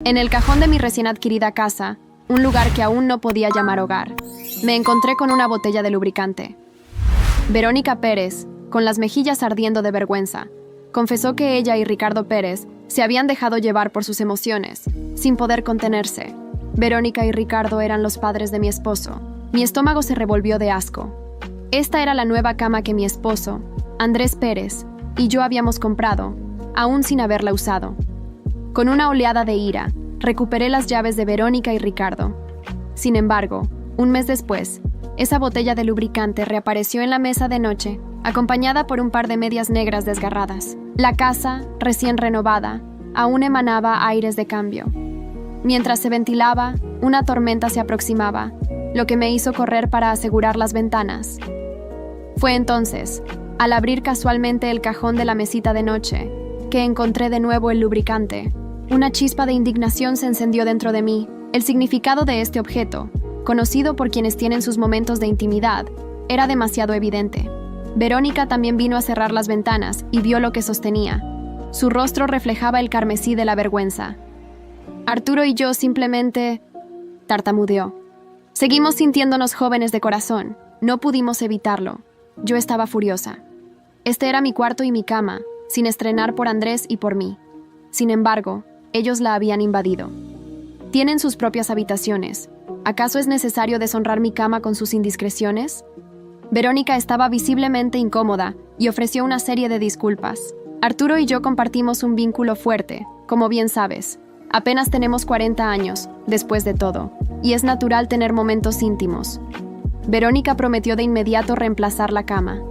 En el cajón de mi recién adquirida casa, un lugar que aún no podía llamar hogar, me encontré con una botella de lubricante. Verónica Pérez, con las mejillas ardiendo de vergüenza, confesó que ella y Ricardo Pérez se habían dejado llevar por sus emociones, sin poder contenerse. Verónica y Ricardo eran los padres de mi esposo. Mi estómago se revolvió de asco. Esta era la nueva cama que mi esposo, Andrés Pérez, y yo habíamos comprado, aún sin haberla usado. Con una oleada de ira, recuperé las llaves de Verónica y Ricardo. Sin embargo, un mes después, esa botella de lubricante reapareció en la mesa de noche, acompañada por un par de medias negras desgarradas. La casa, recién renovada, aún emanaba aires de cambio. Mientras se ventilaba, una tormenta se aproximaba, lo que me hizo correr para asegurar las ventanas. Fue entonces, al abrir casualmente el cajón de la mesita de noche, que encontré de nuevo el lubricante. Una chispa de indignación se encendió dentro de mí. El significado de este objeto, conocido por quienes tienen sus momentos de intimidad, era demasiado evidente. Verónica también vino a cerrar las ventanas y vio lo que sostenía. Su rostro reflejaba el carmesí de la vergüenza. Arturo y yo simplemente... tartamudeó. Seguimos sintiéndonos jóvenes de corazón. No pudimos evitarlo. Yo estaba furiosa. Este era mi cuarto y mi cama, sin estrenar por Andrés y por mí. Sin embargo, ellos la habían invadido. Tienen sus propias habitaciones. ¿Acaso es necesario deshonrar mi cama con sus indiscreciones? Verónica estaba visiblemente incómoda y ofreció una serie de disculpas. Arturo y yo compartimos un vínculo fuerte, como bien sabes. Apenas tenemos 40 años, después de todo, y es natural tener momentos íntimos. Verónica prometió de inmediato reemplazar la cama.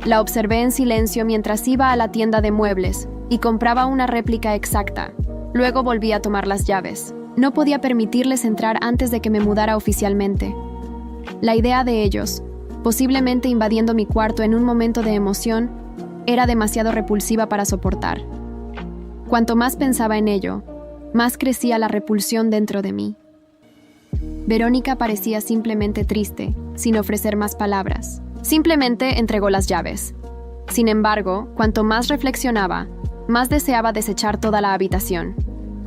La observé en silencio mientras iba a la tienda de muebles y compraba una réplica exacta. Luego volví a tomar las llaves. No podía permitirles entrar antes de que me mudara oficialmente. La idea de ellos, posiblemente invadiendo mi cuarto en un momento de emoción, era demasiado repulsiva para soportar. Cuanto más pensaba en ello, más crecía la repulsión dentro de mí. Verónica parecía simplemente triste, sin ofrecer más palabras. Simplemente entregó las llaves. Sin embargo, cuanto más reflexionaba, más deseaba desechar toda la habitación.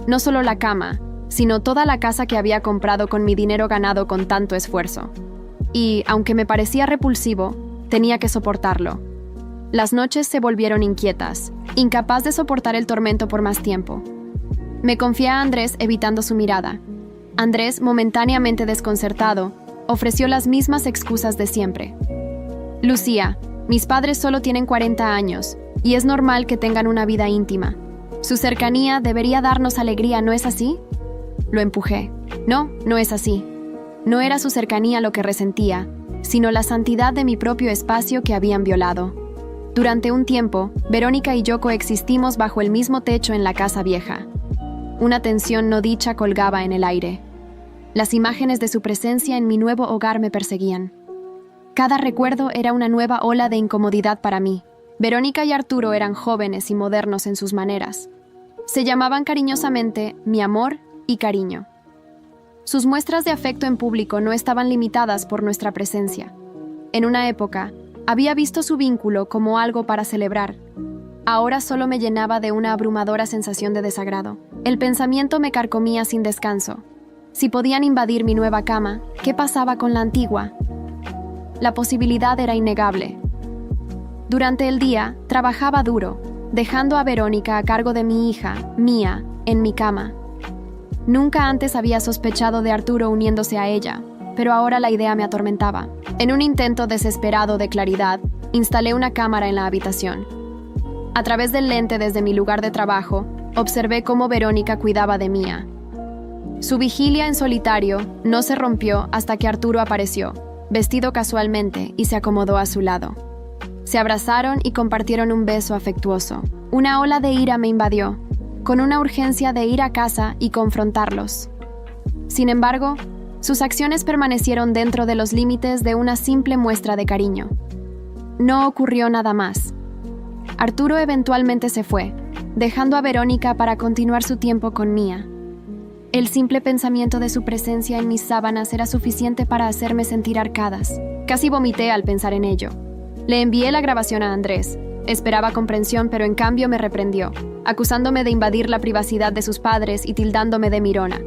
No solo la cama, sino toda la casa que había comprado con mi dinero ganado con tanto esfuerzo. Y, aunque me parecía repulsivo, tenía que soportarlo. Las noches se volvieron inquietas, incapaz de soportar el tormento por más tiempo. Me confié a Andrés evitando su mirada. Andrés, momentáneamente desconcertado, ofreció las mismas excusas de siempre. Lucía, mis padres solo tienen 40 años, y es normal que tengan una vida íntima. Su cercanía debería darnos alegría, ¿no es así? Lo empujé. No, no es así. No era su cercanía lo que resentía, sino la santidad de mi propio espacio que habían violado. Durante un tiempo, Verónica y yo coexistimos bajo el mismo techo en la casa vieja. Una tensión no dicha colgaba en el aire. Las imágenes de su presencia en mi nuevo hogar me perseguían. Cada recuerdo era una nueva ola de incomodidad para mí. Verónica y Arturo eran jóvenes y modernos en sus maneras. Se llamaban cariñosamente mi amor y cariño. Sus muestras de afecto en público no estaban limitadas por nuestra presencia. En una época, había visto su vínculo como algo para celebrar. Ahora solo me llenaba de una abrumadora sensación de desagrado. El pensamiento me carcomía sin descanso. Si podían invadir mi nueva cama, ¿qué pasaba con la antigua? La posibilidad era innegable. Durante el día, trabajaba duro, dejando a Verónica a cargo de mi hija, Mía, en mi cama. Nunca antes había sospechado de Arturo uniéndose a ella, pero ahora la idea me atormentaba. En un intento desesperado de claridad, instalé una cámara en la habitación. A través del lente desde mi lugar de trabajo, observé cómo Verónica cuidaba de Mía. Su vigilia en solitario no se rompió hasta que Arturo apareció, vestido casualmente, y se acomodó a su lado. Se abrazaron y compartieron un beso afectuoso. Una ola de ira me invadió, con una urgencia de ir a casa y confrontarlos. Sin embargo, sus acciones permanecieron dentro de los límites de una simple muestra de cariño. No ocurrió nada más. Arturo eventualmente se fue, dejando a Verónica para continuar su tiempo con Mía. El simple pensamiento de su presencia en mis sábanas era suficiente para hacerme sentir arcadas. Casi vomité al pensar en ello. Le envié la grabación a Andrés, Esperaba comprensión, pero en cambio me reprendió, acusándome de invadir la privacidad de sus padres y tildándome de mirona.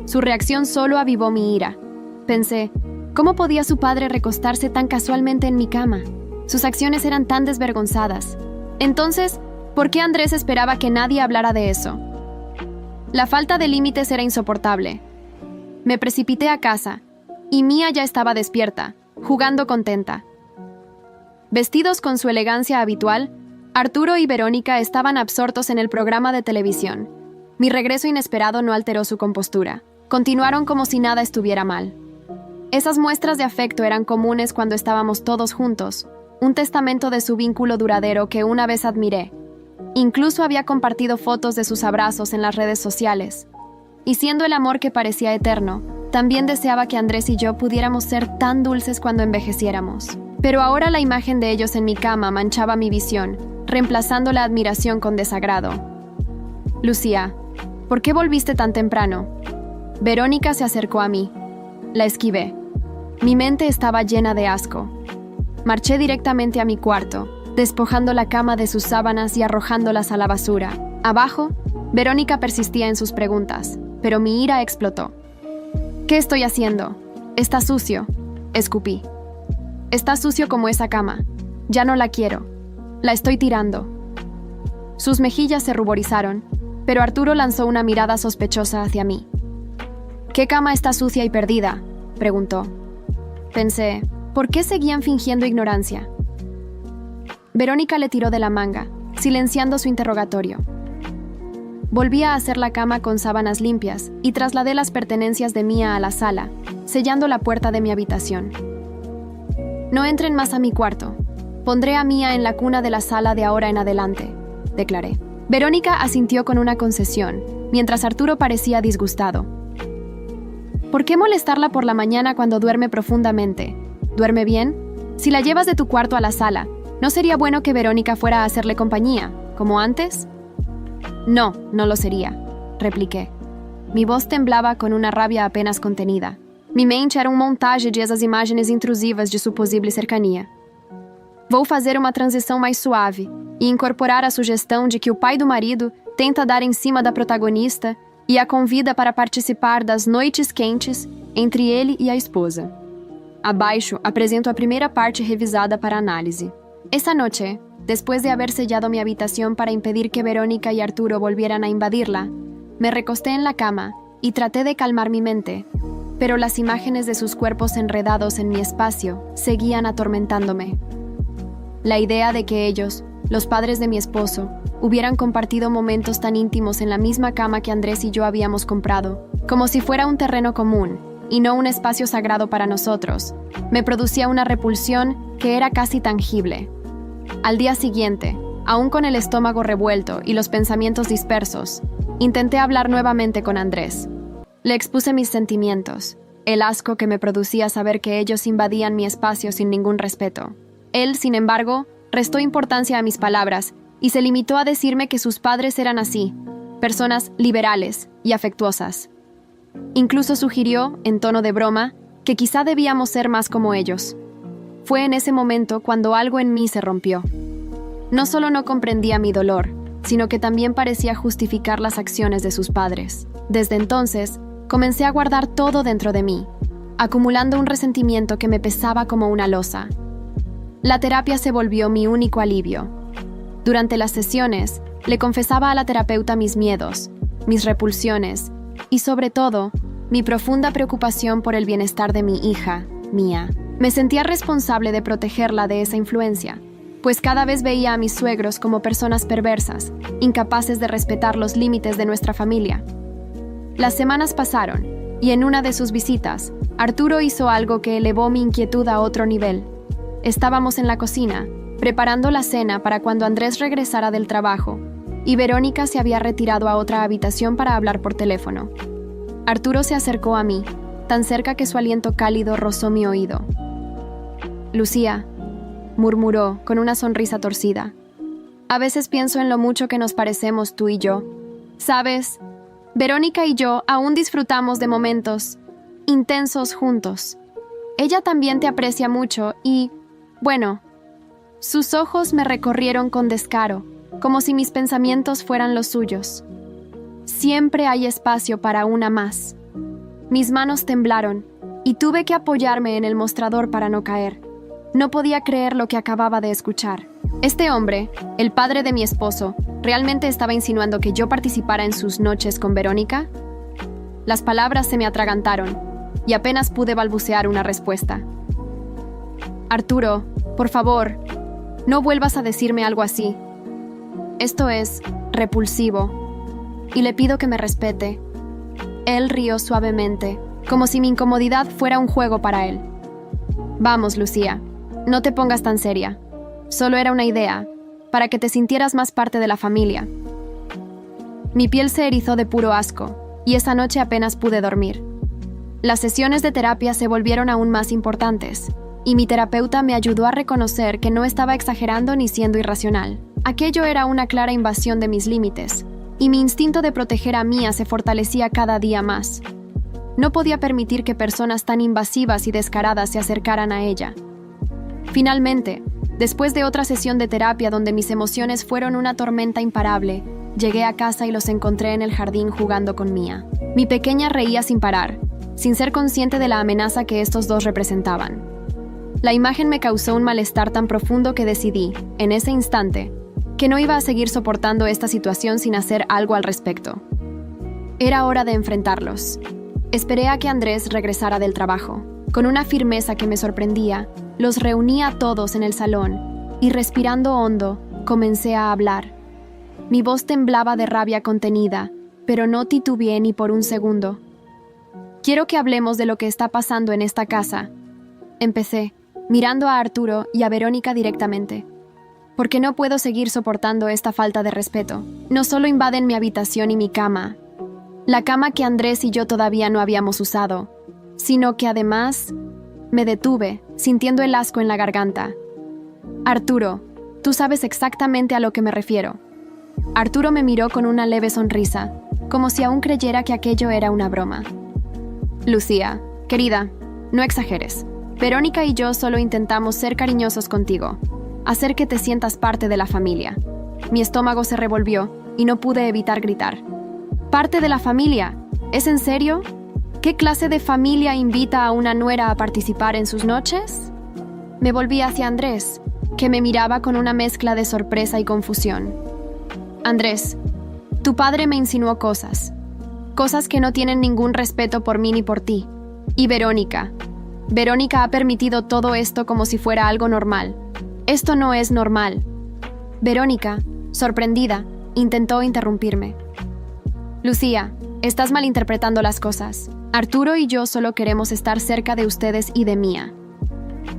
Su reacción solo avivó mi ira. Pensé, ¿cómo podía su padre recostarse tan casualmente en mi cama? Sus acciones eran tan desvergonzadas. Entonces, ¿por qué Andrés esperaba que nadie hablara de eso? La falta de límites era insoportable. Me precipité a casa, y Mía ya estaba despierta, jugando contenta. Vestidos con su elegancia habitual, Arturo y Verónica estaban absortos en el programa de televisión. Mi regreso inesperado no alteró su compostura. Continuaron como si nada estuviera mal. Esas muestras de afecto eran comunes cuando estábamos todos juntos, un testamento de su vínculo duradero que una vez admiré. Incluso había compartido fotos de sus abrazos en las redes sociales. Y siendo el amor que parecía eterno, también deseaba que Andrés y yo pudiéramos ser tan dulces cuando envejeciéramos. Pero ahora la imagen de ellos en mi cama manchaba mi visión, reemplazando la admiración con desagrado. Lucía, ¿por qué volviste tan temprano? Verónica se acercó a mí. La esquivé. Mi mente estaba llena de asco. Marché directamente a mi cuarto, despojando la cama de sus sábanas y arrojándolas a la basura. Abajo, Verónica persistía en sus preguntas, pero mi ira explotó. ¿Qué estoy haciendo? Está sucio, escupí. Está sucio como esa cama. Ya no la quiero. La estoy tirando. Sus mejillas se ruborizaron, pero Arturo lanzó una mirada sospechosa hacia mí. ¿Qué cama está sucia y perdida?, preguntó. Pensé, ¿por qué seguían fingiendo ignorancia? Verónica le tiró de la manga, silenciando su interrogatorio. Volví a hacer la cama con sábanas limpias y trasladé las pertenencias de Mía a la sala, sellando la puerta de mi habitación. No entren más a mi cuarto. Pondré a Mía en la cuna de la sala de ahora en adelante, declaré. Verónica asintió con una concesión, mientras Arturo parecía disgustado. ¿Por qué molestarla por la mañana cuando duerme profundamente? ¿Duerme bien? Si la llevas de tu cuarto a la sala, ¿no sería bueno que Verónica fuera a hacerle compañía, como antes? No, no lo sería, repliqué. Mi voz temblava con una rabia apenas contenida. Mi mente era montaje de essas imagens intrusivas de sua possível cercania. Vou fazer uma transição mais suave e incorporar a sugestão de que o pai do marido tenta dar em cima da protagonista e a convida para participar das noites quentes entre ele e a esposa. Abaixo, apresento a primeira parte revisada para análise. Esa noche, después de haber sellado mi habitación para impedir que Verónica y Arturo volvieran a invadirla, me recosté en la cama y traté de calmar mi mente, pero las imágenes de sus cuerpos enredados en mi espacio seguían atormentándome. La idea de que ellos, los padres de mi esposo, hubieran compartido momentos tan íntimos en la misma cama que Andrés y yo habíamos comprado, como si fuera un terreno común y no un espacio sagrado para nosotros, me producía una repulsión que era casi tangible. Al día siguiente, aún con el estómago revuelto y los pensamientos dispersos, intenté hablar nuevamente con Andrés. Le expuse mis sentimientos, el asco que me producía saber que ellos invadían mi espacio sin ningún respeto. Él, sin embargo, restó importancia a mis palabras y se limitó a decirme que sus padres eran así, personas liberales y afectuosas. Incluso sugirió, en tono de broma, que quizá debíamos ser más como ellos. Fue en ese momento cuando algo en mí se rompió. No solo no comprendía mi dolor, sino que también parecía justificar las acciones de sus padres. Desde entonces, comencé a guardar todo dentro de mí, acumulando un resentimiento que me pesaba como una losa. La terapia se volvió mi único alivio. Durante las sesiones, le confesaba a la terapeuta mis miedos, mis repulsiones y, sobre todo, mi profunda preocupación por el bienestar de mi hija, Mía. Me sentía responsable de protegerla de esa influencia, pues cada vez veía a mis suegros como personas perversas, incapaces de respetar los límites de nuestra familia. Las semanas pasaron, y en una de sus visitas, Arturo hizo algo que elevó mi inquietud a otro nivel. Estábamos en la cocina, preparando la cena para cuando Andrés regresara del trabajo, y Verónica se había retirado a otra habitación para hablar por teléfono. Arturo se acercó a mí, tan cerca que su aliento cálido rozó mi oído. «Lucía», murmuró con una sonrisa torcida. «A veces pienso en lo mucho que nos parecemos tú y yo. ¿Sabes? Verónica y yo aún disfrutamos de momentos intensos juntos. Ella también te aprecia mucho y, bueno, Sus ojos me recorrieron con descaro, como si mis pensamientos fueran los suyos. Siempre hay espacio para una más. Mis manos temblaron y tuve que apoyarme en el mostrador para no caer. No podía creer lo que acababa de escuchar. Este hombre, el padre de mi esposo, ¿realmente estaba insinuando que yo participara en sus noches con Verónica? Las palabras se me atragantaron y apenas pude balbucear una respuesta. Arturo, por favor, no vuelvas a decirme algo así. Esto es repulsivo y le pido que me respete. Él rió suavemente, como si mi incomodidad fuera un juego para él. Vamos, Lucía, no te pongas tan seria. Solo era una idea, para que te sintieras más parte de la familia. Mi piel se erizó de puro asco, y esa noche apenas pude dormir. Las sesiones de terapia se volvieron aún más importantes, y mi terapeuta me ayudó a reconocer que no estaba exagerando ni siendo irracional. Aquello era una clara invasión de mis límites, y mi instinto de proteger a Mía se fortalecía cada día más. No podía permitir que personas tan invasivas y descaradas se acercaran a ella. Finalmente, después de otra sesión de terapia donde mis emociones fueron una tormenta imparable, llegué a casa y los encontré en el jardín jugando con Mía. Mi pequeña reía sin parar, sin ser consciente de la amenaza que estos dos representaban. La imagen me causó un malestar tan profundo que decidí, en ese instante, que no iba a seguir soportando esta situación sin hacer algo al respecto. Era hora de enfrentarlos. Esperé a que Andrés regresara del trabajo. Con una firmeza que me sorprendía, los reuní a todos en el salón y, respirando hondo, comencé a hablar. Mi voz temblaba de rabia contenida, pero no titubeé ni por un segundo. Quiero que hablemos de lo que está pasando en esta casa. Empecé, mirando a Arturo y a Verónica directamente. Porque no puedo seguir soportando esta falta de respeto. No solo invaden mi habitación y mi cama, la cama que Andrés y yo todavía no habíamos usado, sino que además me detuve, sintiendo el asco en la garganta. Arturo, tú sabes exactamente a lo que me refiero. Arturo me miró con una leve sonrisa, como si aún creyera que aquello era una broma. Lucía, querida, no exageres. Verónica y yo solo intentamos ser cariñosos contigo, hacer que te sientas parte de la familia. Mi estómago se revolvió y no pude evitar gritar. ¿Parte de la familia? ¿Es en serio? ¿Qué clase de familia invita a una nuera a participar en sus noches? Me volví hacia Andrés, que me miraba con una mezcla de sorpresa y confusión. Andrés, tu padre me insinuó cosas que no tienen ningún respeto por mí ni por ti. Y Verónica ha permitido todo esto como si fuera algo normal. Esto no es normal. Verónica, sorprendida, intentó interrumpirme. Lucía, estás malinterpretando las cosas. Arturo y yo solo queremos estar cerca de ustedes y de Mía.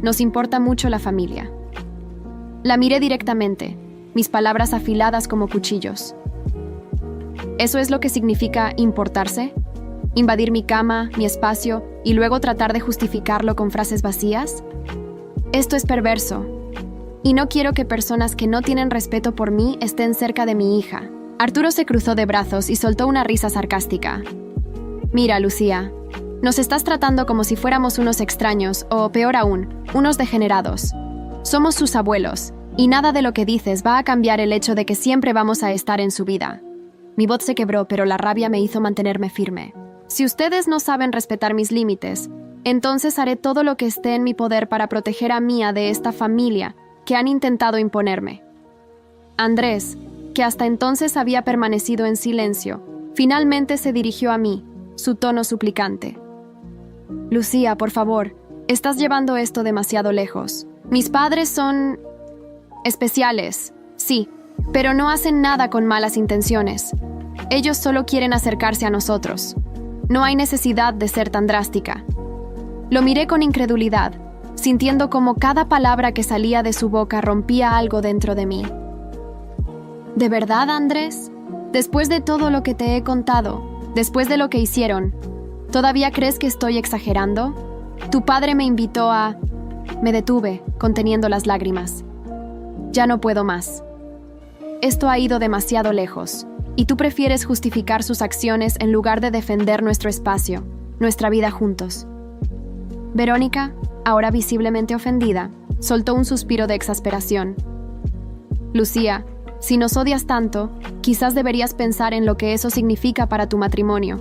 Nos importa mucho la familia. La miré directamente, mis palabras afiladas como cuchillos. ¿Eso es lo que significa importarse? ¿Invadir mi cama, mi espacio, y luego tratar de justificarlo con frases vacías? Esto es perverso. Y no quiero que personas que no tienen respeto por mí estén cerca de mi hija. Arturo se cruzó de brazos y soltó una risa sarcástica. Mira, Lucía, nos estás tratando como si fuéramos unos extraños, o peor aún, unos degenerados. Somos sus abuelos, y nada de lo que dices va a cambiar el hecho de que siempre vamos a estar en su vida. Mi voz se quebró, pero la rabia me hizo mantenerme firme. Si ustedes no saben respetar mis límites, entonces haré todo lo que esté en mi poder para proteger a Mía de esta familia que han intentado imponerme. Andrés, que hasta entonces había permanecido en silencio, finalmente se dirigió a mí, su tono suplicante. Lucía, por favor, estás llevando esto demasiado lejos. Mis padres son especiales, sí, pero no hacen nada con malas intenciones. Ellos solo quieren acercarse a nosotros. No hay necesidad de ser tan drástica. Lo miré con incredulidad, sintiendo como cada palabra que salía de su boca rompía algo dentro de mí. ¿De verdad, Andrés? Después de todo lo que te he contado, después de lo que hicieron, ¿todavía crees que estoy exagerando? Tu padre me invitó a... Me detuve, conteniendo las lágrimas. Ya no puedo más. Esto ha ido demasiado lejos, y tú prefieres justificar sus acciones en lugar de defender nuestro espacio, nuestra vida juntos. Verónica, ahora visiblemente ofendida, Soltó un suspiro de exasperación. Lucía, si nos odias tanto, quizás deberías pensar en lo que eso significa para tu matrimonio.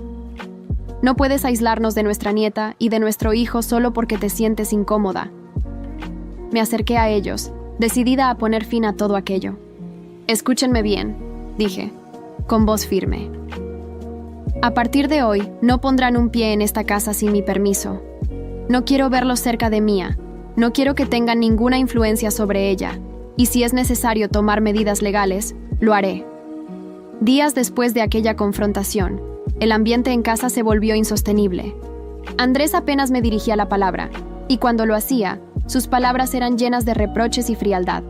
No puedes aislarnos de nuestra nieta y de nuestro hijo solo porque te sientes incómoda. Me acerqué a ellos, decidida a poner fin a todo aquello. Escúchenme bien, dije, con voz firme. A partir de hoy, no pondrán un pie en esta casa sin mi permiso. No quiero verlos cerca de Mía. No quiero que tengan ninguna influencia sobre ella. Y si es necesario tomar medidas legales, lo haré. Días después de aquella confrontación, el ambiente en casa se volvió insostenible. Andrés apenas me dirigía la palabra, y cuando lo hacía, sus palabras eran llenas de reproches y frialdad.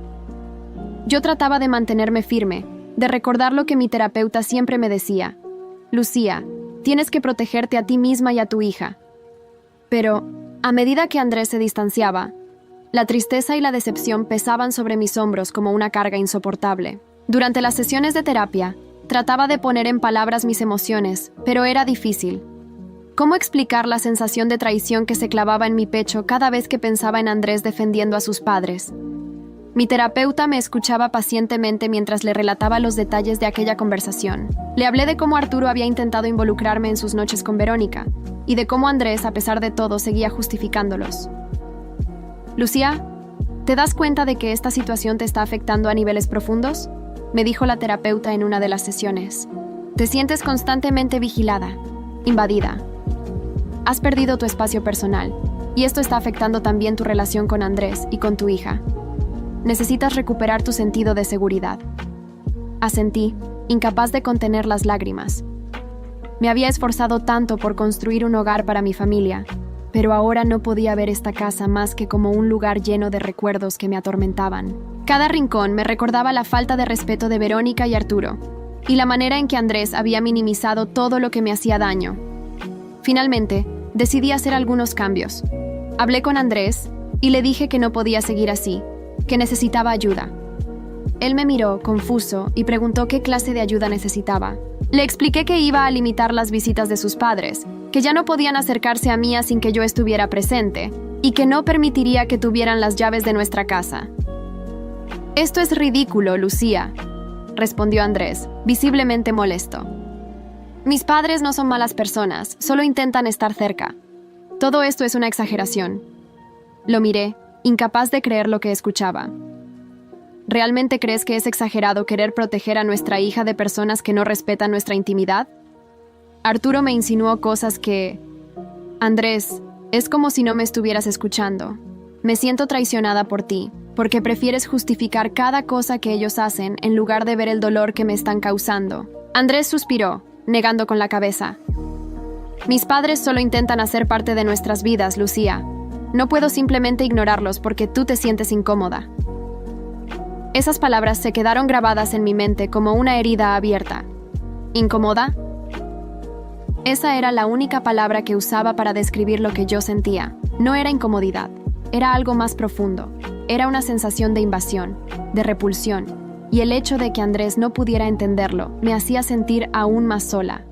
Yo trataba de mantenerme firme, de recordar lo que mi terapeuta siempre me decía. Lucía, tienes que protegerte a ti misma y a tu hija. Pero, a medida que Andrés se distanciaba, la tristeza y la decepción pesaban sobre mis hombros como una carga insoportable. Durante las sesiones de terapia, trataba de poner en palabras mis emociones, pero era difícil. ¿Cómo explicar la sensación de traición que se clavaba en mi pecho cada vez que pensaba en Andrés defendiendo a sus padres? Mi terapeuta me escuchaba pacientemente mientras le relataba los detalles de aquella conversación. Le hablé de cómo Arturo había intentado involucrarme en sus noches con Verónica, y de cómo Andrés, a pesar de todo, seguía justificándolos. Lucía, ¿te das cuenta de que esta situación te está afectando a niveles profundos?, me dijo la terapeuta en una de las sesiones. Te sientes constantemente vigilada, invadida. Has perdido tu espacio personal, y esto está afectando también tu relación con Andrés y con tu hija. Necesitas recuperar tu sentido de seguridad. Asentí, incapaz de contener las lágrimas. Me había esforzado tanto por construir un hogar para mi familia, pero ahora no podía ver esta casa más que como un lugar lleno de recuerdos que me atormentaban. Cada rincón me recordaba la falta de respeto de Verónica y Arturo, y la manera en que Andrés había minimizado todo lo que me hacía daño. Finalmente, decidí hacer algunos cambios. Hablé con Andrés y le dije que no podía seguir así, que necesitaba ayuda. Él me miró, confuso, y preguntó qué clase de ayuda necesitaba. Le expliqué que iba a limitar las visitas de sus padres, que ya no podían acercarse a Mía sin que yo estuviera presente, y que no permitiría que tuvieran las llaves de nuestra casa. «Esto es ridículo, Lucía», respondió Andrés, visiblemente molesto. «Mis padres no son malas personas, solo intentan estar cerca. Todo esto es una exageración». Lo miré, incapaz de creer lo que escuchaba. ¿Realmente crees que es exagerado querer proteger a nuestra hija de personas que no respetan nuestra intimidad? Arturo me insinuó cosas que... Andrés, es como si no me estuvieras escuchando. Me siento traicionada por ti, porque prefieres justificar cada cosa que ellos hacen en lugar de ver el dolor que me están causando. Andrés suspiró, negando con la cabeza. Mis padres solo intentan hacer parte de nuestras vidas, Lucía. No puedo simplemente ignorarlos porque tú te sientes incómoda. Esas palabras se quedaron grabadas en mi mente como una herida abierta. ¿Incómoda? Esa era la única palabra que usaba para describir lo que yo sentía. No era incomodidad, era algo más profundo. Era una sensación de invasión, de repulsión, y el hecho de que Andrés no pudiera entenderlo me hacía sentir aún más sola.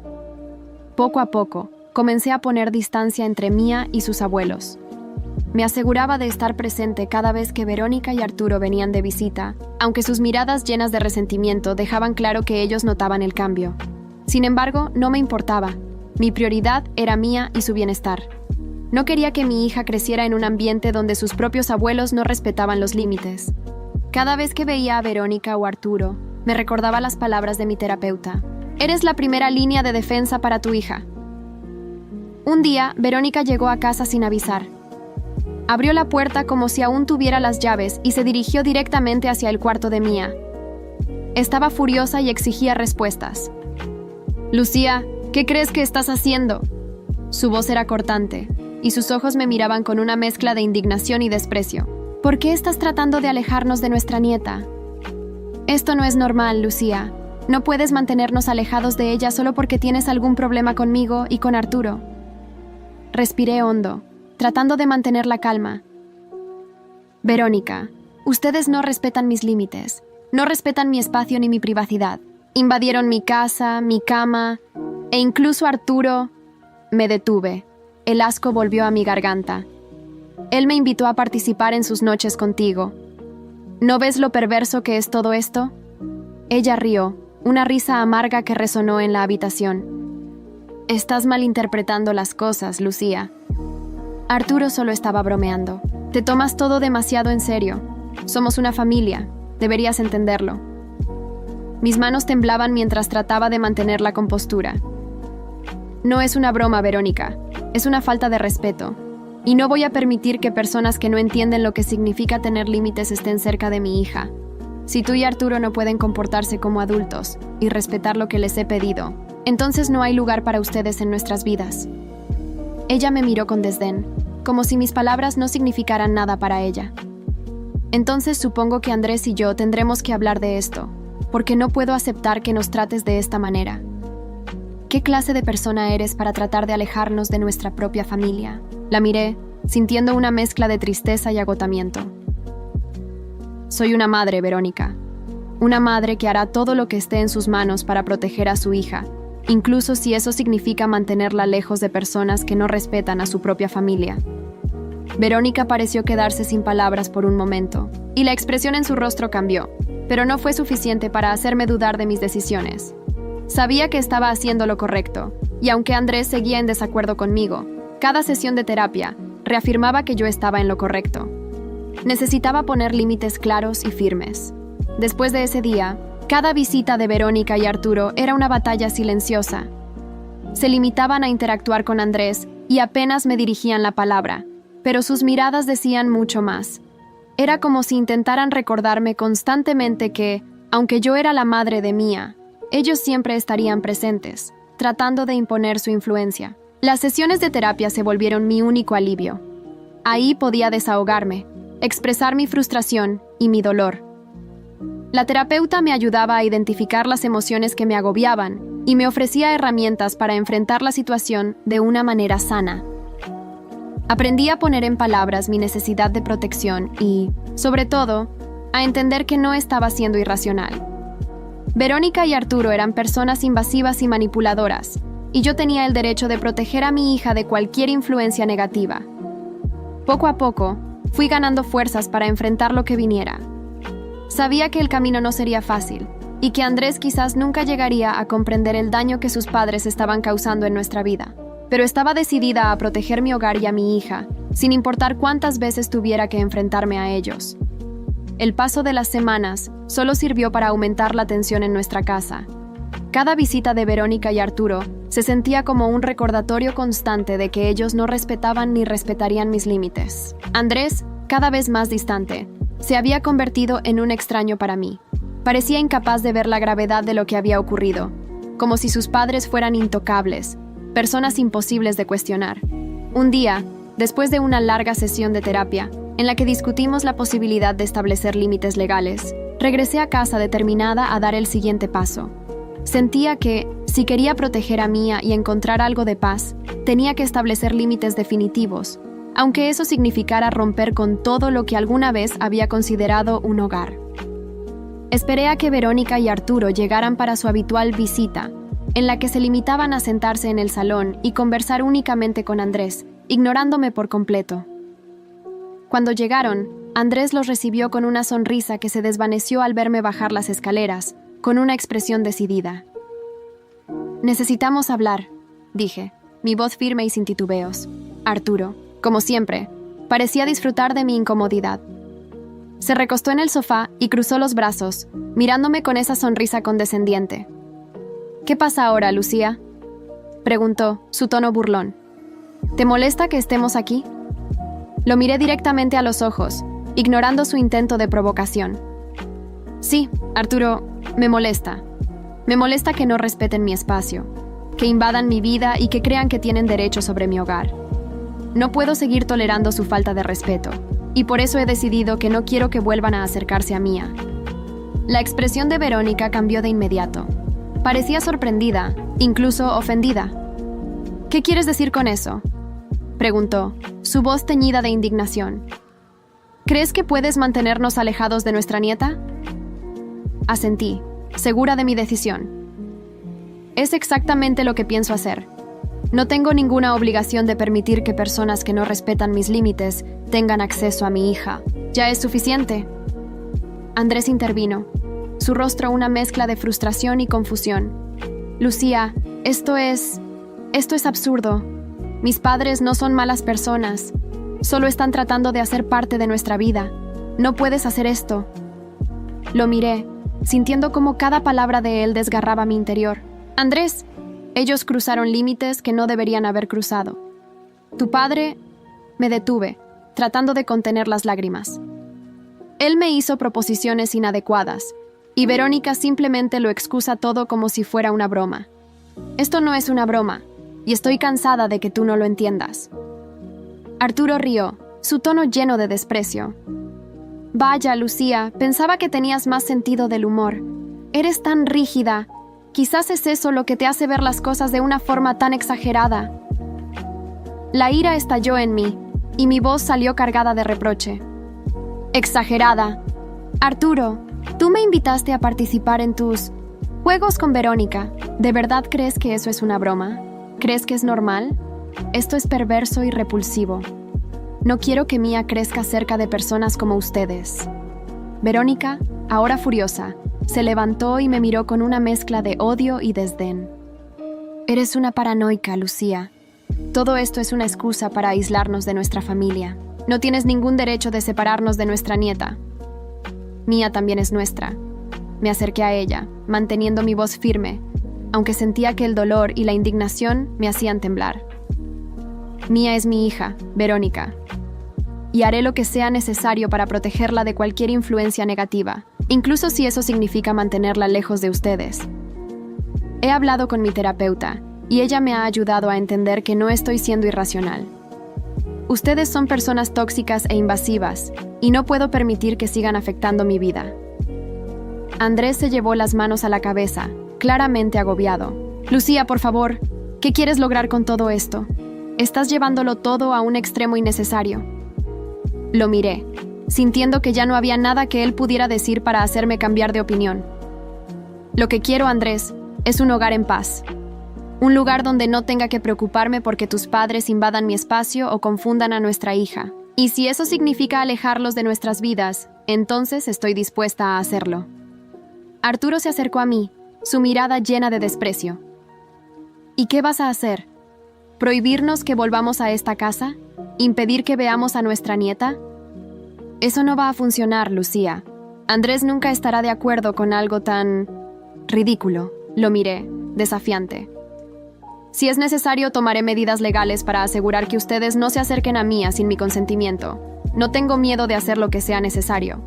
Poco a poco, comencé a poner distancia entre Mía y sus abuelos. Me aseguraba de estar presente cada vez que Verónica y Arturo venían de visita, aunque sus miradas llenas de resentimiento dejaban claro que ellos notaban el cambio. Sin embargo, no me importaba. Mi prioridad era Mía y su bienestar. No quería que mi hija creciera en un ambiente donde sus propios abuelos no respetaban los límites. Cada vez que veía a Verónica o Arturo, me recordaba las palabras de mi terapeuta. Eres la primera línea de defensa para tu hija. Un día, Verónica llegó a casa sin avisar. Abrió la puerta como si aún tuviera las llaves y se dirigió directamente hacia el cuarto de Mía. Estaba furiosa y exigía respuestas. «Lucía, ¿qué crees que estás haciendo?». Su voz era cortante, y sus ojos me miraban con una mezcla de indignación y desprecio. «¿Por qué estás tratando de alejarnos de nuestra nieta?». «Esto no es normal, Lucía. No puedes mantenernos alejados de ella solo porque tienes algún problema conmigo y con Arturo». Respiré hondo, tratando de mantener la calma. «Verónica, ustedes no respetan mis límites, no respetan mi espacio ni mi privacidad. Invadieron mi casa, mi cama, e incluso Arturo». Me detuve. El asco volvió a mi garganta. Él me invitó a participar en sus noches contigo. ¿No ves lo perverso que es todo esto? Ella rió, una risa amarga que resonó en la habitación. Estás malinterpretando las cosas, Lucía. Arturo solo estaba bromeando. Te tomas todo demasiado en serio. Somos una familia. Deberías entenderlo. Mis manos temblaban mientras trataba de mantener la compostura. No es una broma, Verónica. Es una falta de respeto. Y no voy a permitir que personas que no entienden lo que significa tener límites estén cerca de mi hija. Si tú y Arturo no pueden comportarse como adultos y respetar lo que les he pedido, entonces no hay lugar para ustedes en nuestras vidas. Ella me miró con desdén, como si mis palabras no significaran nada para ella. Entonces supongo que Andrés y yo tendremos que hablar de esto, porque no puedo aceptar que nos trates de esta manera. ¿Qué clase de persona eres para tratar de alejarnos de nuestra propia familia? La miré, sintiendo una mezcla de tristeza y agotamiento. Soy una madre, Verónica. Una madre que hará todo lo que esté en sus manos para proteger a su hija, incluso si eso significa mantenerla lejos de personas que no respetan a su propia familia. Verónica pareció quedarse sin palabras por un momento, y la expresión en su rostro cambió, pero no fue suficiente para hacerme dudar de mis decisiones. Sabía que estaba haciendo lo correcto, y aunque Andrés seguía en desacuerdo conmigo, cada sesión de terapia reafirmaba que yo estaba en lo correcto. Necesitaba poner límites claros y firmes. Después de ese día, cada visita de Verónica y Arturo era una batalla silenciosa. Se limitaban a interactuar con Andrés y apenas me dirigían la palabra, pero sus miradas decían mucho más. Era como si intentaran recordarme constantemente que, aunque yo era la madre de Mía, ellos siempre estarían presentes, tratando de imponer su influencia. Las sesiones de terapia se volvieron mi único alivio. Ahí podía desahogarme, expresar mi frustración y mi dolor. La terapeuta me ayudaba a identificar las emociones que me agobiaban y me ofrecía herramientas para enfrentar la situación de una manera sana. Aprendí a poner en palabras mi necesidad de protección y, sobre todo, a entender que no estaba siendo irracional. Verónica y Arturo eran personas invasivas y manipuladoras, y yo tenía el derecho de proteger a mi hija de cualquier influencia negativa. Poco a poco, fui ganando fuerzas para enfrentar lo que viniera. Sabía que el camino no sería fácil, y que Andrés quizás nunca llegaría a comprender el daño que sus padres estaban causando en nuestra vida. Pero estaba decidida a proteger mi hogar y a mi hija, sin importar cuántas veces tuviera que enfrentarme a ellos. El paso de las semanas solo sirvió para aumentar la tensión en nuestra casa. Cada visita de Verónica y Arturo se sentía como un recordatorio constante de que ellos no respetaban ni respetarían mis límites. Andrés, cada vez más distante, se había convertido en un extraño para mí. Parecía incapaz de ver la gravedad de lo que había ocurrido, como si sus padres fueran intocables, personas imposibles de cuestionar. Un día, después de una larga sesión de terapia, en la que discutimos la posibilidad de establecer límites legales, regresé a casa determinada a dar el siguiente paso. Sentía que, si quería proteger a Mía y encontrar algo de paz, tenía que establecer límites definitivos, aunque eso significara romper con todo lo que alguna vez había considerado un hogar. Esperé a que Verónica y Arturo llegaran para su habitual visita, en la que se limitaban a sentarse en el salón y conversar únicamente con Andrés, ignorándome por completo. Cuando llegaron, Andrés los recibió con una sonrisa que se desvaneció al verme bajar las escaleras, con una expresión decidida. «Necesitamos hablar», dije, mi voz firme y sin titubeos. Arturo, como siempre, parecía disfrutar de mi incomodidad. Se recostó en el sofá y cruzó los brazos, mirándome con esa sonrisa condescendiente. «¿Qué pasa ahora, Lucía?», preguntó, su tono burlón. «¿Te molesta que estemos aquí?». Lo miré directamente a los ojos, ignorando su intento de provocación. «Sí, Arturo, me molesta. Me molesta que no respeten mi espacio, que invadan mi vida y que crean que tienen derecho sobre mi hogar. No puedo seguir tolerando su falta de respeto, y por eso he decidido que no quiero que vuelvan a acercarse a Mía». La expresión de Verónica cambió de inmediato. Parecía sorprendida, incluso ofendida. «¿Qué quieres decir con eso?», preguntó, su voz teñida de indignación. «¿Crees que puedes mantenernos alejados de nuestra nieta?». Asentí, segura de mi decisión. «Es exactamente lo que pienso hacer. No tengo ninguna obligación de permitir que personas que no respetan mis límites tengan acceso a mi hija. Ya es suficiente. Andrés intervino, su rostro una mezcla de frustración y confusión. Lucía, esto es absurdo. Mis padres no son malas personas. Solo están tratando de hacer parte de nuestra vida. No puedes hacer esto. Lo miré, sintiendo cómo cada palabra de él desgarraba mi interior. Andrés, ellos cruzaron límites que no deberían haber cruzado. Tu padre... Me detuve, tratando de contener las lágrimas. Él me hizo proposiciones inadecuadas, y Verónica simplemente lo excusa todo como si fuera una broma. Esto no es una broma, y estoy cansada de que tú no lo entiendas. Arturo rió, su tono lleno de desprecio. Vaya, Lucía, pensaba que tenías más sentido del humor. Eres tan rígida. Quizás es eso lo que te hace ver las cosas de una forma tan exagerada. La ira estalló en mí, y mi voz salió cargada de reproche. Exagerada. Arturo, tú me invitaste a participar en tus juegos con Verónica. ¿De verdad crees que eso es una broma? ¿Crees que es normal? Esto es perverso y repulsivo. No quiero que Mía crezca cerca de personas como ustedes. Verónica, ahora furiosa, se levantó y me miró con una mezcla de odio y desdén. Eres una paranoica, Lucía. Todo esto es una excusa para aislarnos de nuestra familia. No tienes ningún derecho de separarnos de nuestra nieta. Mía también es nuestra. Me acerqué a ella, manteniendo mi voz firme, aunque sentía que el dolor y la indignación me hacían temblar. Mía es mi hija, Verónica, y haré lo que sea necesario para protegerla de cualquier influencia negativa, incluso si eso significa mantenerla lejos de ustedes. He hablado con mi terapeuta, y ella me ha ayudado a entender que no estoy siendo irracional. Ustedes son personas tóxicas e invasivas, y no puedo permitir que sigan afectando mi vida. Andrés se llevó las manos a la cabeza, claramente agobiado. Lucía, por favor, ¿qué quieres lograr con todo esto? Estás llevándolo todo a un extremo innecesario. Lo miré, sintiendo que ya no había nada que él pudiera decir para hacerme cambiar de opinión. Lo que quiero, Andrés, es un hogar en paz. Un lugar donde no tenga que preocuparme porque tus padres invadan mi espacio o confundan a nuestra hija. Y si eso significa alejarlos de nuestras vidas, entonces estoy dispuesta a hacerlo. Arturo se acercó a mí, su mirada llena de desprecio. ¿Y qué vas a hacer? ¿Prohibirnos que volvamos a esta casa? ¿Impedir que veamos a nuestra nieta? Eso no va a funcionar, Lucía. Andrés nunca estará de acuerdo con algo tan... ridículo. Lo miré, desafiante. Si es necesario, tomaré medidas legales para asegurar que ustedes no se acerquen a Mía sin mi consentimiento. No tengo miedo de hacer lo que sea necesario.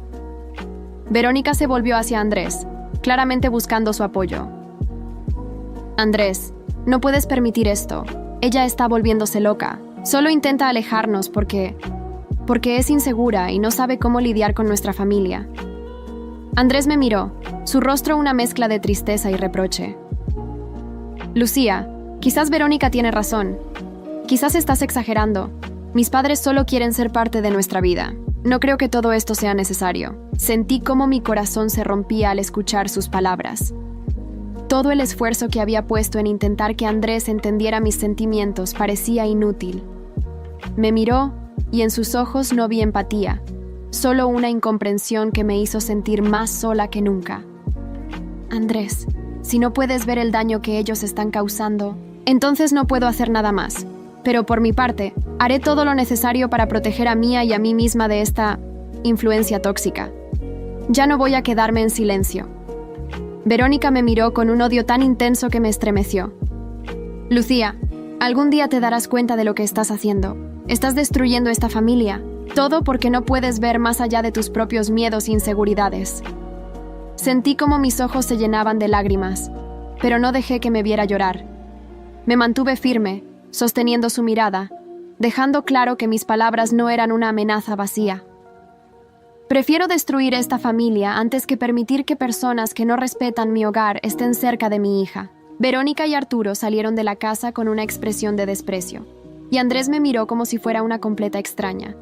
Verónica se volvió hacia Andrés, claramente buscando su apoyo. Andrés, no puedes permitir esto. Ella está volviéndose loca. Solo intenta alejarnos porque es insegura y no sabe cómo lidiar con nuestra familia. Andrés me miró, su rostro una mezcla de tristeza y reproche. Lucía, quizás Verónica tiene razón. Quizás estás exagerando. Mis padres solo quieren ser parte de nuestra vida. No creo que todo esto sea necesario. Sentí cómo mi corazón se rompía al escuchar sus palabras. Todo el esfuerzo que había puesto en intentar que Andrés entendiera mis sentimientos parecía inútil. Me miró y en sus ojos no vi empatía, solo una incomprensión que me hizo sentir más sola que nunca. Andrés, si no puedes ver el daño que ellos están causando, entonces no puedo hacer nada más. Pero por mi parte, haré todo lo necesario para proteger a Mía y a mí misma de esta influencia tóxica. Ya no voy a quedarme en silencio. Verónica me miró con un odio tan intenso que me estremeció. Lucía, algún día te darás cuenta de lo que estás haciendo. Estás destruyendo esta familia. Todo porque no puedes ver más allá de tus propios miedos e inseguridades. Sentí como mis ojos se llenaban de lágrimas, pero no dejé que me viera llorar. Me mantuve firme, sosteniendo su mirada, dejando claro que mis palabras no eran una amenaza vacía. Prefiero destruir esta familia antes que permitir que personas que no respetan mi hogar estén cerca de mi hija. Verónica y Arturo salieron de la casa con una expresión de desprecio, y Andrés me miró como si fuera una completa extraña.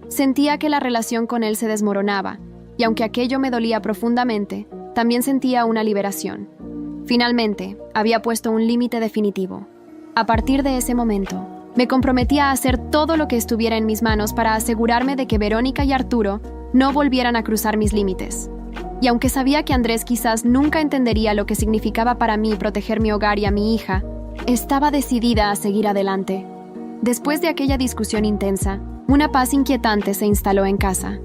Sentía que la relación con él se desmoronaba, y aunque aquello me dolía profundamente, también sentía una liberación. Finalmente, había puesto un límite definitivo. A partir de ese momento, me comprometí a hacer todo lo que estuviera en mis manos para asegurarme de que Verónica y Arturo no volvieran a cruzar mis límites. Y aunque sabía que Andrés quizás nunca entendería lo que significaba para mí proteger mi hogar y a mi hija, estaba decidida a seguir adelante. Después de aquella discusión intensa, una paz inquietante se instaló en casa.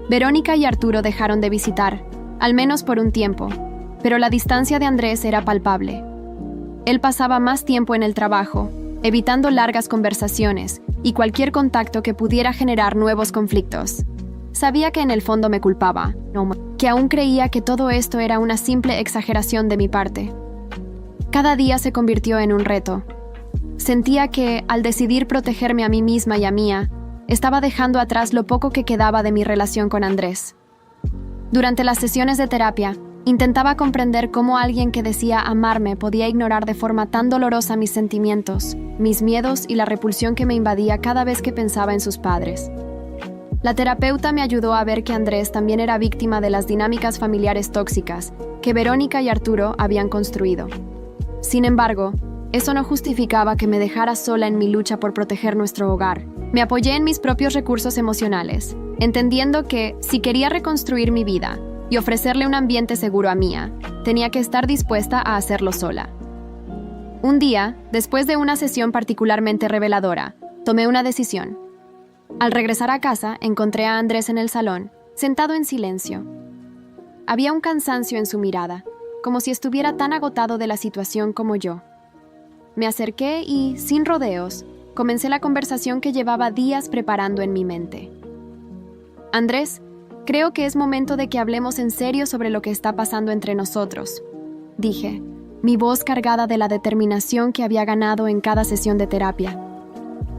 Verónica y Arturo dejaron de visitar, al menos por un tiempo, pero la distancia de Andrés era palpable. Él pasaba más tiempo en el trabajo, evitando largas conversaciones y cualquier contacto que pudiera generar nuevos conflictos. Sabía que en el fondo me culpaba, que aún creía que todo esto era una simple exageración de mi parte. Cada día se convirtió en un reto. Sentía que, al decidir protegerme a mí misma y a Mía, estaba dejando atrás lo poco que quedaba de mi relación con Andrés. Durante las sesiones de terapia, intentaba comprender cómo alguien que decía amarme podía ignorar de forma tan dolorosa mis sentimientos, mis miedos y la repulsión que me invadía cada vez que pensaba en sus padres. La terapeuta me ayudó a ver que Andrés también era víctima de las dinámicas familiares tóxicas que Verónica y Arturo habían construido. Sin embargo, eso no justificaba que me dejara sola en mi lucha por proteger nuestro hogar. Me apoyé en mis propios recursos emocionales, entendiendo que, si quería reconstruir mi vida y ofrecerle un ambiente seguro a Mía, tenía que estar dispuesta a hacerlo sola. Un día, después de una sesión particularmente reveladora, tomé una decisión. Al regresar a casa, encontré a Andrés en el salón, sentado en silencio. Había un cansancio en su mirada, como si estuviera tan agotado de la situación como yo. Me acerqué y, sin rodeos, comencé la conversación que llevaba días preparando en mi mente. Andrés, creo que es momento de que hablemos en serio sobre lo que está pasando entre nosotros, dije, mi voz cargada de la determinación que había ganado en cada sesión de terapia.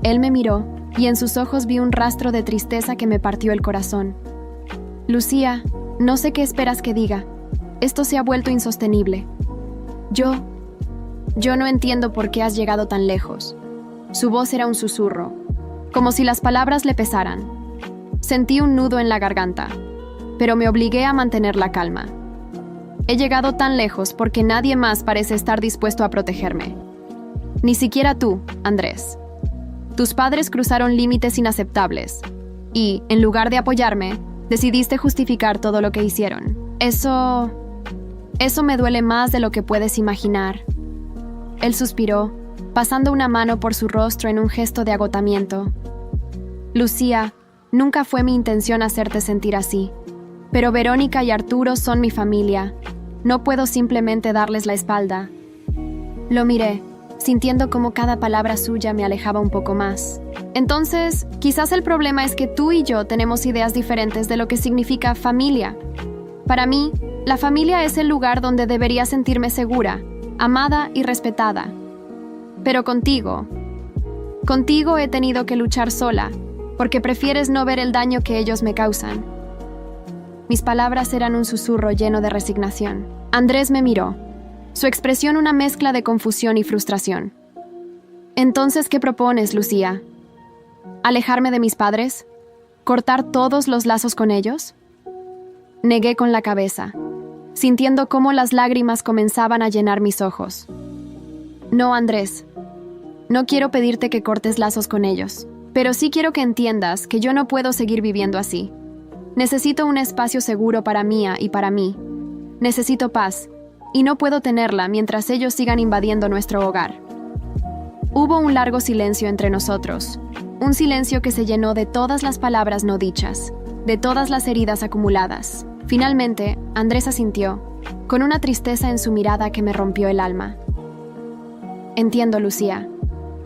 Él me miró y en sus ojos vi un rastro de tristeza que me partió el corazón. Lucía, no sé qué esperas que diga. Esto se ha vuelto insostenible. Yo no entiendo por qué has llegado tan lejos. Su voz era un susurro, como si las palabras le pesaran. Sentí un nudo en la garganta, pero me obligué a mantener la calma. He llegado tan lejos porque nadie más parece estar dispuesto a protegerme. Ni siquiera tú, Andrés. Tus padres cruzaron límites inaceptables y, en lugar de apoyarme, decidiste justificar todo lo que hicieron. Eso me duele más de lo que puedes imaginar. Él suspiró, pasando una mano por su rostro en un gesto de agotamiento. Lucía, nunca fue mi intención hacerte sentir así, pero Verónica y Arturo son mi familia. No puedo simplemente darles la espalda. Lo miré, sintiendo como cada palabra suya me alejaba un poco más. Entonces, quizás el problema es que tú y yo tenemos ideas diferentes de lo que significa familia. Para mí, la familia es el lugar donde debería sentirme segura, amada y respetada. Pero contigo he tenido que luchar sola, porque prefieres no ver el daño que ellos me causan. Mis palabras eran un susurro lleno de resignación. Andrés me miró, su expresión una mezcla de confusión y frustración. Entonces, ¿qué propones, Lucía? ¿Alejarme de mis padres? ¿Cortar todos los lazos con ellos? Negué con la cabeza, sintiendo cómo las lágrimas comenzaban a llenar mis ojos. No, Andrés. No quiero pedirte que cortes lazos con ellos, pero sí quiero que entiendas que yo no puedo seguir viviendo así. Necesito un espacio seguro para Mía y para mí. Necesito paz, y no puedo tenerla mientras ellos sigan invadiendo nuestro hogar. Hubo un largo silencio entre nosotros, un silencio que se llenó de todas las palabras no dichas, de todas las heridas acumuladas. Finalmente, Andrés asintió, con una tristeza en su mirada que me rompió el alma. Entiendo, Lucía.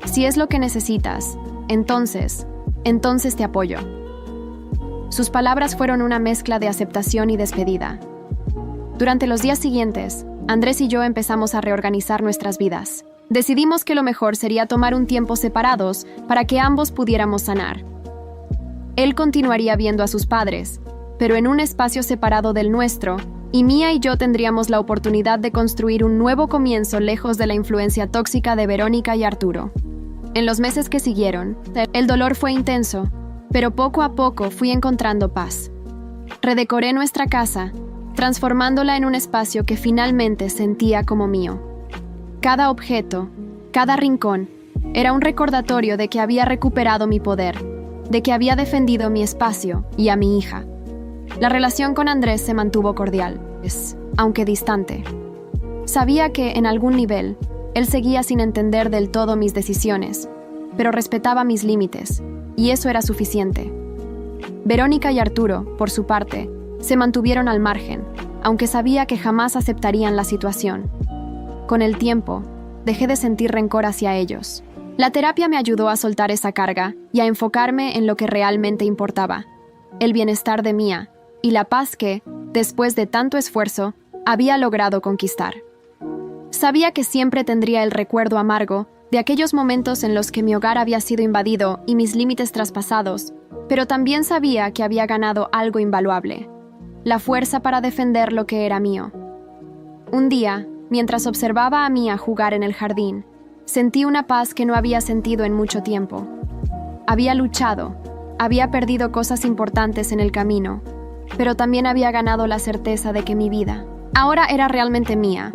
Si es lo que necesitas, entonces te apoyo. Sus palabras fueron una mezcla de aceptación y despedida. Durante los días siguientes, Andrés y yo empezamos a reorganizar nuestras vidas. Decidimos que lo mejor sería tomar un tiempo separados para que ambos pudiéramos sanar. Él continuaría viendo a sus padres, pero en un espacio separado del nuestro, y Mía y yo tendríamos la oportunidad de construir un nuevo comienzo lejos de la influencia tóxica de Verónica y Arturo. En los meses que siguieron, el dolor fue intenso, pero poco a poco fui encontrando paz. Redecoré nuestra casa, transformándola en un espacio que finalmente sentía como mío. Cada objeto, Cada rincón era un recordatorio de que había recuperado mi poder, de que había defendido mi espacio y a mi hija. La relación con Andrés se mantuvo cordial, aunque distante. Sabía que, en algún nivel, él seguía sin entender del todo mis decisiones, pero respetaba mis límites, y eso era suficiente. Verónica y Arturo, por su parte, se mantuvieron al margen, aunque sabía que jamás aceptarían la situación. Con el tiempo, dejé de sentir rencor hacia ellos. La terapia me ayudó a soltar esa carga y a enfocarme en lo que realmente importaba, el bienestar de Mía y la paz que, después de tanto esfuerzo, había logrado conquistar. Sabía que siempre tendría el recuerdo amargo de aquellos momentos en los que mi hogar había sido invadido y mis límites traspasados, pero también sabía que había ganado algo invaluable: la fuerza para defender lo que era mío. Un día, mientras observaba a Mía jugar en el jardín, sentí una paz que no había sentido en mucho tiempo. Había luchado, había perdido cosas importantes en el camino, pero también había ganado la certeza de que mi vida ahora era realmente mía.